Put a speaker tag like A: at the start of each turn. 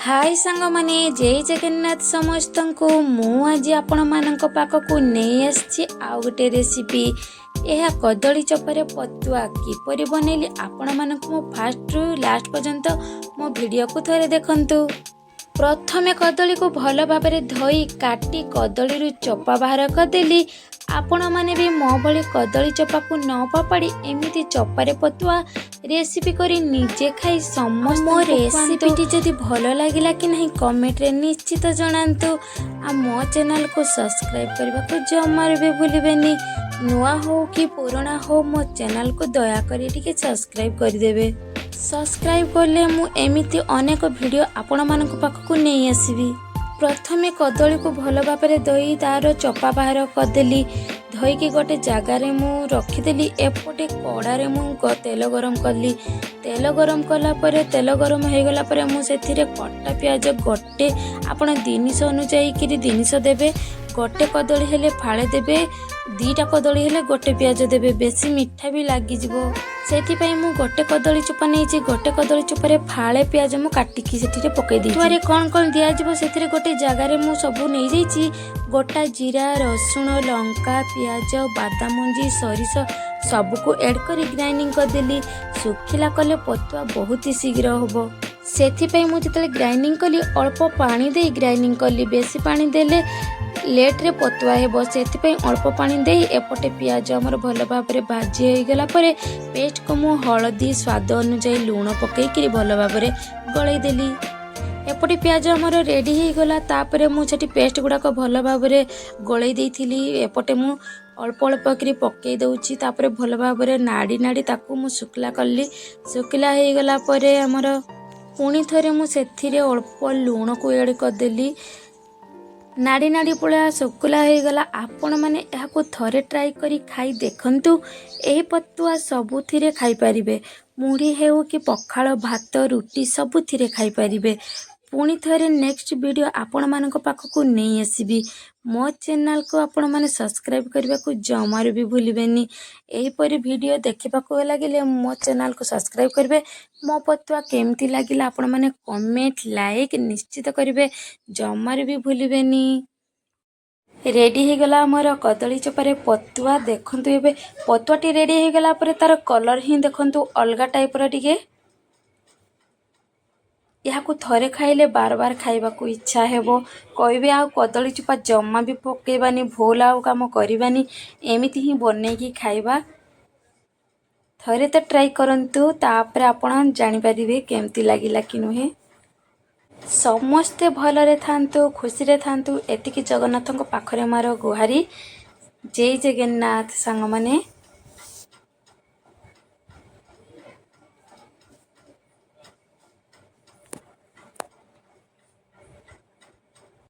A: हाय सांग माने जय जगन्नाथ समस्त को मु आज आपण मानक पाखकु नहीं आसी आउ गोटे रेसिपी यह कदली चपर पतुआ किपरि बनैली आपण मानक मो फास्ट रु लास्ट पर्यंत मो वीडियो को थरे देखंतु। प्रथमे कदली को भल भाव धोई काटी कदली रु चोपा बाहर करदेली। आपण माने भी मो भली कदली चोपा को न पपाड़ी एमिति चोपारे पतुआ रेसिपी करी निजे खाई समस्त मो रेसिपीटी जदि भल लागिला कि नहीं कमेंट रे निश्चित जणांतु। आ मो चैनल को सब्सक्राइब करबा को जमार भी भूलिबेनी। नुआ हो कि पुराना हो मो चैनल को दया करी टिके सब्सक्राइब कर देबे। सब्सक्राइब करले मु एमिति अनेक वीडियो आपण मानक पाखकु नहीं आसीबी। प्रथमे कदली को भल भाव धोई तार चोपा बाहर करदेली। धोईकी गोटे जगार मु रखीदेली। एपटे कड़ारे मु तेल गरम कली। तेल गरम कलापर तेल गरम हो गला पर मु सेथिरे कटा प्याज गोटे आपण जिनिष अनुसार जिनिष देबे। गोटे कदली हेले फाळे देबे, दीटा कदली हेले गोटे प्याज देबे। बेसी मिठा भी लागी जिवो सेथिपाई मु गोटे कदली चोपा नहीं। गोटे कदली चोपारे फाळे प्याज मु काटिकी सेथिरे पकई देई। तुआरे कोन कोन दिया जिवो सेथिरे गोटे जगार मु सबु नहीं जाईची। गोटा जीरा, रसुण, लंका, प्याज, बादाम मंजी, सरिष सबको ऐड करी ग्राइंडिंग कर देली। सुखिला कले पतुआ बहुत ही शीघ्र होबो। सेथिपाई मु जतले ग्राइंडिंग कली अल्प पानी दे ग्राइंडिंग कली। बेसी पानी देले लेट रे पतुआ हेबो सेथिपाई अल्प पानी दे। एपटे प्याज हमर भल भाव रे भाजी हो गला परे पेस्ट को मु हळदी स्वाद अनुसार लूण पकई करी भल भाव रे गळई देली। एपटे प्याज हमर रेडी हो गला। तापरे मु छटी पेस्ट गुडा को भल भाव रे गळई देइथिली। एपटे मु अल्प अल्प करी पकई दउची। तापरे भल भाव रे नाड़ी नाड़ी ताकू मु सुखला कली। सुखला हो गला परे हमर पुणी थरे मु सेथिरे अल्प लूण को ऐड कर देली। नाड़ी नाड़ी पुला सुखला हो गला। आपण माने एहाको थरे ट्राई करी खाई देखंतु। एही पतुआ सबुथिरे खाई परिबे। मुढ़ी हेउ कि पखाळ भात रुटी सबुथिरे खाई परिबे। पुणी थरे नेक्स्ट वीडियो आपण मानक पाखकु नहीं आसीबी। मो चैनल को आपण माने सब्सक्राइब करबा को जमार भी भूलिबेनी। एही परि वीडियो देखिबा को लागिले मो चैनल को सब्सक्राइब करबे। मो पतुआ केमती लागिला आपण माने कमेंट लाइक निश्चित करिवे जमार भी भूलिबेनी। रेडी हो गला मोर कदली चोपारे पतुआ। देखंतु एबे पतुआटी रेडी हो गला परे तार कलर ही देखंतु अलगा टाइप रा टिके। यहाँ थरे खाइले बार बार खाइबा को इच्छा हेबो। कहबे आ कदली चोपा जम्मा भी पकेबानी भूल आउ काम करबानी एमिति ही बनेकी खाइबा। थरे तो ट्राई करंतु तापर आपण जानि परिबे केमती लागिला कि नुहे। समस्ते भलरे थांतु खुशी रे थांतु एतिकी जगन्नाथଙ୍କ पाखरे मारो गुहारी। जय जगन्नाथ सांग माने।